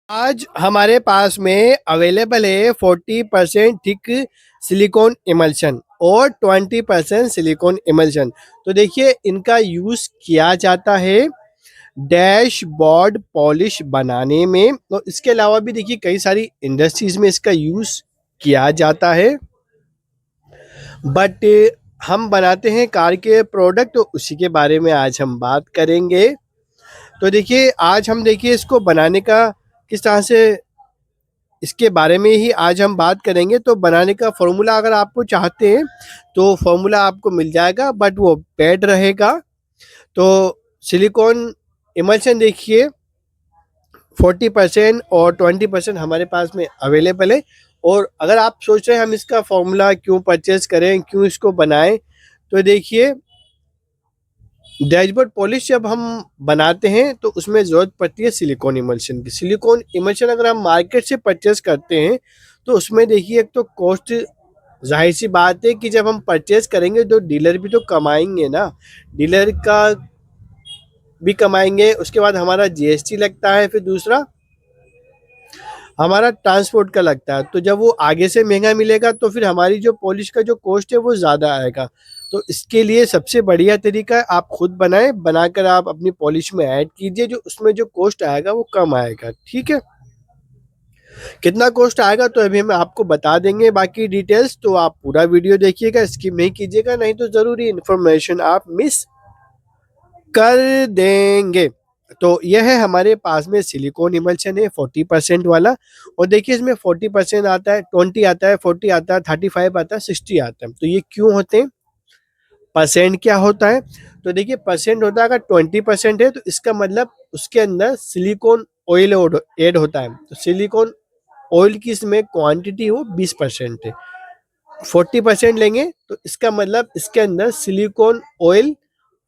आज हमारे पास में अवेलेबल है 40% थिक सिलिकॉन इमल्शन और 20% सिलिकॉन इमल्शन। तो देखिए इनका यूज किया जाता है डैशबोर्ड पॉलिश बनाने में। तो इसके अलावा भी देखिए कई सारी इंडस्ट्रीज में इसका यूज किया जाता है। बट हम बनाते हैं कार के प्रोडक्ट, तो उसी के बारे में आज हम बात करेंगे। तो देखिए आज हम देखिए इसको बनाने का किस तरह से, इसके बारे में ही आज हम बात करेंगे। तो बनाने का फॉर्मूला अगर आपको चाहते हैं तो फॉर्मूला आपको मिल जाएगा, बट वो पेड रहेगा। तो सिलिकॉन इमल्शन देखिए 40% और 20% हमारे पास में अवेलेबल है। और अगर आप सोच रहे हैं हम इसका फॉर्मूला क्यों परचेज करें, क्यों इसको बनाएं, तो देखिए डैशबोर्ड पॉलिश जब हम बनाते हैं तो उसमें ज़रूरत पड़ती है सिलिकॉन इमल्शन की। सिलिकॉन इमल्शन अगर हम मार्केट से परचेज करते हैं तो उसमें देखिए एक तो कॉस्ट, जाहिर सी बात है कि जब हम परचेज करेंगे तो डीलर भी तो कमाएंगे ना, डीलर का भी कमाएंगे। उसके बाद हमारा जीएसटी लगता है, फिर दूसरा हमारा ट्रांसपोर्ट का लगता है। तो जब वो आगे से महंगा मिलेगा तो फिर हमारी जो पॉलिश का जो कॉस्ट है वो ज़्यादा आएगा। तो इसके लिए सबसे बढ़िया तरीका है आप खुद बनाएं, बनाकर आप अपनी पॉलिश में ऐड कीजिए, जो उसमें जो कॉस्ट आएगा वो कम आएगा। ठीक है, कितना कॉस्ट आएगा तो अभी हम आपको बता देंगे बाकी डिटेल्स। तो आप पूरा वीडियो देखिएगा, स्किप नहीं कीजिएगा, नहीं तो ज़रूरी इन्फॉर्मेशन आप मिस कर देंगे। तो यह है हमारे पास में सिलिकॉन इमल्शन है 40% वाला। और देखिए इसमें 40% आता है, 20 आता है, 40 आता है, 35 आता है, 60 आता है। तो ये क्यों होते हैं, परसेंट क्या होता है? तो देखिए परसेंट होता है, अगर 20% है तो इसका मतलब उसके अंदर सिलिकॉन ऑयल ऐड होता है। तो सिलिकॉन ऑयल की इसमें क्वांटिटी वो 20% है। 40% लेंगे तो इसका मतलब इसके अंदर सिलिकॉन ऑयल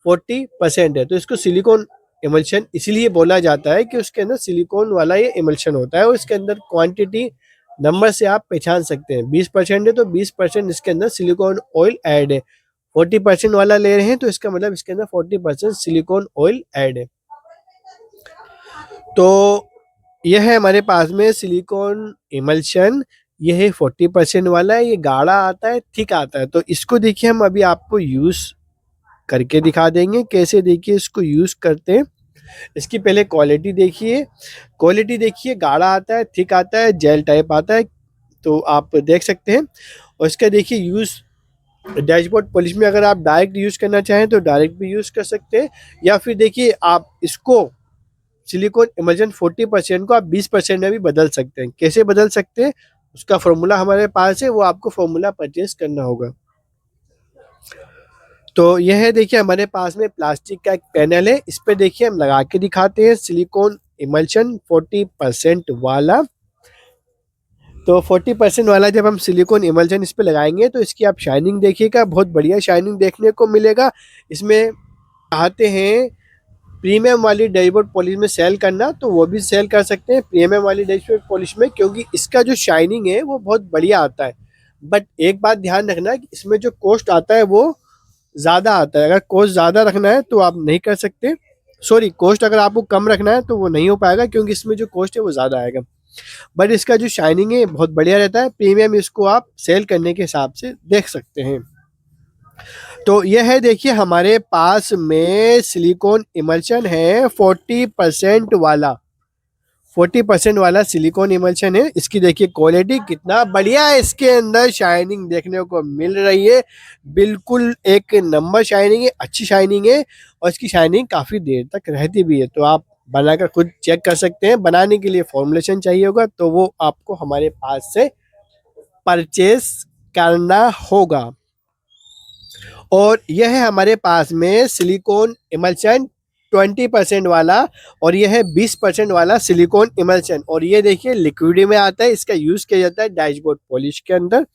40% है। तो इसको सिलिकॉन इमल्शन इसीलिए बोला जाता है कि उसके अंदर सिलिकॉन वाला ये इमल्शन होता है। और इसके अंदर क्वांटिटी नंबर से आप पहचान सकते हैं, 20% है तो 20% इसके अंदर सिलिकॉन ऑयल ऐड है। 40% वाला ले रहे हैं तो इसका मतलब इसके अंदर 40% सिलिकॉन ऑयल ऐड है। तो यह है हमारे पास में सिलिकॉन इमल्शन, यह है 40% वाला है। ये गाढ़ा आता है, थिक आता है। तो इसको देखिए हम अभी आपको यूज करके दिखा देंगे कैसे देखिए इसको यूज करते हैं। इसकी पहले क्वालिटी देखिए, क्वालिटी देखिए गाढ़ा आता है, थिक आता है, जेल टाइप आता है। तो आप देख सकते हैं। और इसका देखिए यूज डैशबोर्ड पॉलिश में अगर आप डायरेक्ट यूज करना चाहें तो डायरेक्ट भी यूज कर सकते हैं, या फिर देखिए आप इसको सिलिकॉन इमल्शन 40% को आप 20% में भी बदल सकते हैं। कैसे बदल सकते हैं उसका फॉर्मूला हमारे पास है, वो आपको फॉर्मूला परचेज करना होगा। तो यह है देखिए हमारे पास में प्लास्टिक का एक पैनल है, इस पे देखिए हम लगा के दिखाते हैं सिलिकॉन इमल्शन 40% वाला। तो 40% वाला जब हम सिलिकॉन इमल्शन इस पे लगाएंगे तो इसकी आप शाइनिंग देखिएगा, बहुत बढ़िया शाइनिंग देखने को मिलेगा। इसमें चाहते हैं प्रीमियम वाली डैशबोर्ड पॉलिश में सेल करना तो वो भी सेल कर सकते हैं प्रीमियम वाली डैशबोर्ड पॉलिश में, क्योंकि इसका जो शाइनिंग है वो बहुत बढ़िया आता है। बट एक बात ध्यान रखना कि इसमें जो कॉस्ट आता है वो ज़्यादा आता है। अगर कॉस्ट ज़्यादा रखना है तो आप नहीं कर सकते, सॉरी कॉस्ट अगर आपको कम रखना है तो वो नहीं हो पाएगा, क्योंकि इसमें जो कॉस्ट है वो ज़्यादा आएगा। बट इसका जो शाइनिंग है बहुत बढ़िया रहता है, प्रीमियम इसको आप सेल करने के हिसाब से देख सकते हैं। तो यह है देखिए हमारे पास में सिलिकॉन इमल्शन है 40% वाला, 40% वाला सिलिकॉन इमल्शन है। इसकी देखिए क्वालिटी कितना बढ़िया है, इसके अंदर शाइनिंग देखने को मिल रही है, बिल्कुल एक नंबर शाइनिंग है, अच्छी शाइनिंग है। और इसकी शाइनिंग काफ़ी देर तक रहती भी है। तो आप बनाकर खुद चेक कर सकते हैं। बनाने के लिए फॉर्मुलेशन चाहिए होगा तो वो आपको हमारे पास से परचेज करना होगा। और यह है हमारे पास में सिलिकॉन इमल्शन 20% वाला, और यह है 20% वाला सिलिकॉन इमल्शन। और ये देखिए लिक्विड में आता है, इसका यूज किया जाता है डैशबोर्ड पॉलिश के अंदर।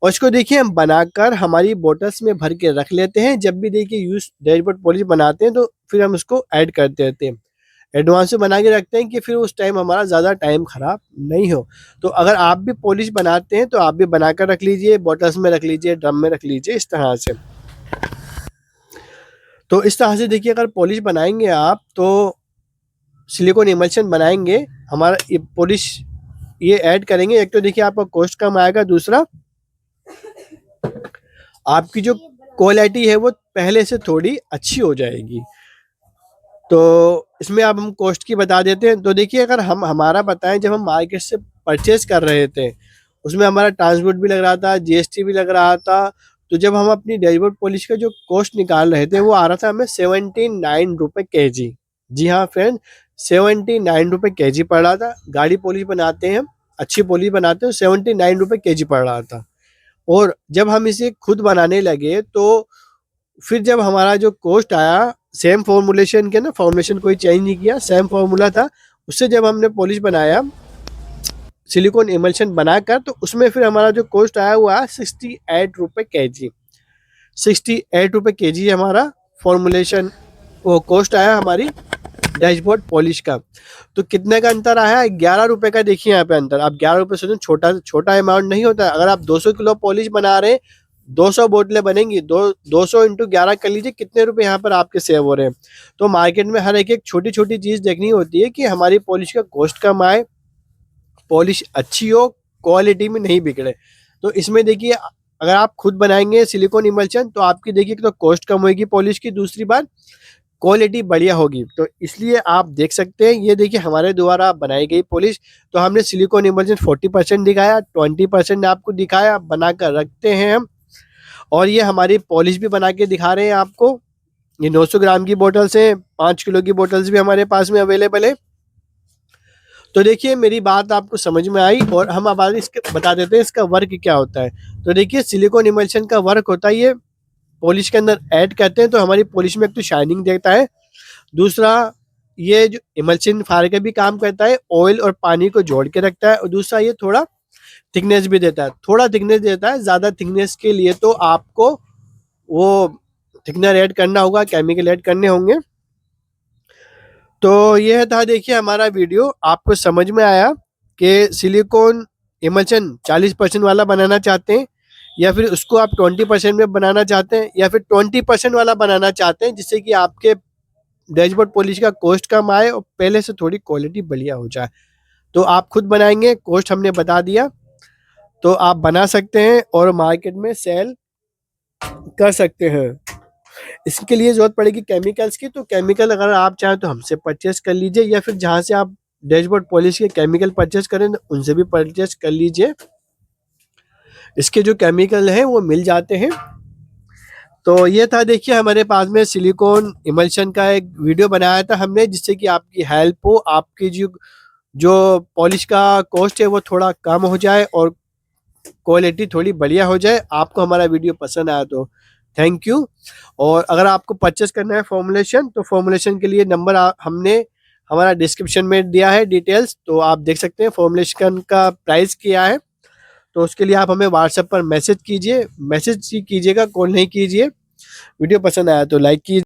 और इसको देखिए हम बनाकर हमारी बोटल्स में भर के रख लेते हैं। जब भी देखिए यूज डैशबोर्ड पॉलिश बनाते हैं तो फिर हम उसको ऐड करते रहते हैं, एडवांस में बना के रखते हैं कि फिर उस टाइम हमारा ज़्यादा टाइम खराब नहीं हो। तो अगर आप भी पॉलिश बनाते हैं तो आप भी बनाकर रख लीजिए, बॉटल्स में रख लीजिए, ड्रम में रख लीजिए, इस तरह से। तो इस तरह से देखिए अगर पॉलिश बनाएंगे आप तो सिलिकॉन इमल्शन बनाएंगे हमारा ये पॉलिश ये ऐड करेंगे, एक तो देखिए आपका कॉस्ट कम आएगा, दूसरा आपकी जो क्वालिटी है वो पहले से थोड़ी अच्छी हो जाएगी। तो इसमें अब हम कॉस्ट की बता देते हैं। तो देखिए अगर हम हमारा बताएं, जब हम मार्केट से परचेज कर रहे थे उसमें हमारा ट्रांसपोर्ट भी लग रहा था, जीएसटी भी लग रहा था। तो जब हम अपनी डैशबोर्ड पॉलिश का जो कॉस्ट निकाल रहे थे वो आ रहा था हमें 79 रुपये kg। जी हाँ फ्रेंड, 79 रुपये kg पड़ रहा था। गाड़ी पॉलिश बनाते हैं हम, अच्छी पॉलिश बनाते हैं, 79 रुपये kg पड़ रहा था। और जब हम इसे खुद बनाने लगे तो फिर जब हमारा जो कॉस्ट आया, सेम फॉर्मूलेशन के ना, फॉर्मूलेशन कोई चेंज नहीं किया, सेम फॉर्मूला था, उससे जब हमने पॉलिश बनाया सिलिकॉन इमल्शन बनाकर, तो उसमें फिर हमारा जो कॉस्ट आया वो आया 68 रुपये kg। 68 रुपये kg हमारा फॉर्मूलेशन वो कॉस्ट आया हमारी डैशबोर्ड पॉलिश का। तो कितने का अंतर आया? 11 रुपये का। देखिए यहाँ पे अंतर। आप 11 रुपये सोचें, छोटा छोटा अमाउंट नहीं होता। अगर आप 200 किलो पॉलिश बना रहे हैं, 200 बोतलें बनेंगी, 200 इंटू 11 कर लीजिए कितने रुपए यहाँ पर आपके सेव हो रहे हैं। तो मार्केट में हर एक छोटी छोटी चीज़ देखनी होती है कि हमारी पॉलिश का कॉस्ट कम आए, पॉलिश अच्छी हो, क्वालिटी में नहीं बिगड़े। तो इसमें देखिए अगर आप खुद बनाएंगे सिलिकॉन इमल्शन तो आपकी देखिए तो कॉस्ट कम होगी पॉलिश की, दूसरी बात क्वालिटी बढ़िया होगी। तो इसलिए आप देख सकते हैं, ये देखिए हमारे द्वारा बनाई गई पॉलिश। तो हमने सिलिकॉन इमल्शन 40% दिखाया, 20% आपको दिखाया, बनाकर रखते हैं हम। और ये हमारी पॉलिश भी बना के दिखा रहे हैं आपको। ये 900 ग्राम की बोतल्स हैं, 5 किलो की बोतल्स भी हमारे पास में अवेलेबल है। तो देखिए मेरी बात आपको समझ में आई, और हम अब आगे इसके बता देते हैं इसका वर्क क्या होता है। तो देखिए सिलिकॉन इमल्शन का वर्क होता है, ये पॉलिश के अंदर ऐड करते हैं तो हमारी पॉलिश में एक तो शाइनिंग देता है, दूसरा ये जो इमल्शन फायर का भी काम करता है, ऑयल और पानी को जोड़ के रखता है, और दूसरा ये थोड़ा थिकनेस भी देता है। थोड़ा थिकनेस देता है, ज़्यादा थिकनेस के लिए तो आपको वो थिकनर ऐड करना होगा, केमिकल ऐड करने होंगे। तो यह था देखिए हमारा वीडियो। आपको समझ में आया कि सिलिकॉन इमल्शन 40% वाला बनाना चाहते हैं, या फिर उसको आप 20% में बनाना चाहते हैं, या फिर 20% वाला बनाना चाहते हैं, जिससे कि आपके डैशबोर्ड पॉलिश का कॉस्ट कम आए और पहले से थोड़ी क्वालिटी बढ़िया हो जाए। तो आप खुद बनाएंगे, कॉस्ट हमने बता दिया, तो आप बना सकते हैं और मार्केट में सेल कर सकते हैं। इसके लिए ज़रूरत पड़ेगी केमिकल्स की, तो केमिकल अगर आप चाहें तो हमसे परचेस कर लीजिए, या फिर जहाँ से आप डैशबोर्ड पॉलिश के केमिकल परचेस करें उनसे भी परचेस कर लीजिए। इसके जो केमिकल हैं वो मिल जाते हैं। तो ये था देखिए हमारे पास में सिलिकॉन इमल्शन का एक वीडियो बनाया था हमने, जिससे कि आपकी हेल्प हो, आपकी जो जो पॉलिश का कॉस्ट है वो थोड़ा कम हो जाए और क्वालिटी थोड़ी बढ़िया हो जाए। आपको हमारा वीडियो पसंद आया तो थैंक यू। और अगर आपको परचेस करना है फॉर्मुलेशन, तो फॉर्मुलेशन के लिए नंबर हमने हमारा डिस्क्रिप्शन में दिया है डिटेल्स, तो आप देख सकते हैं फॉर्मुलेशन का प्राइस क्या है। तो उसके लिए आप हमें व्हाट्सएप पर मैसेज कीजिए, मैसेज कीजिएगा, कॉल नहीं कीजिए। वीडियो पसंद आया तो लाइक कीजिए।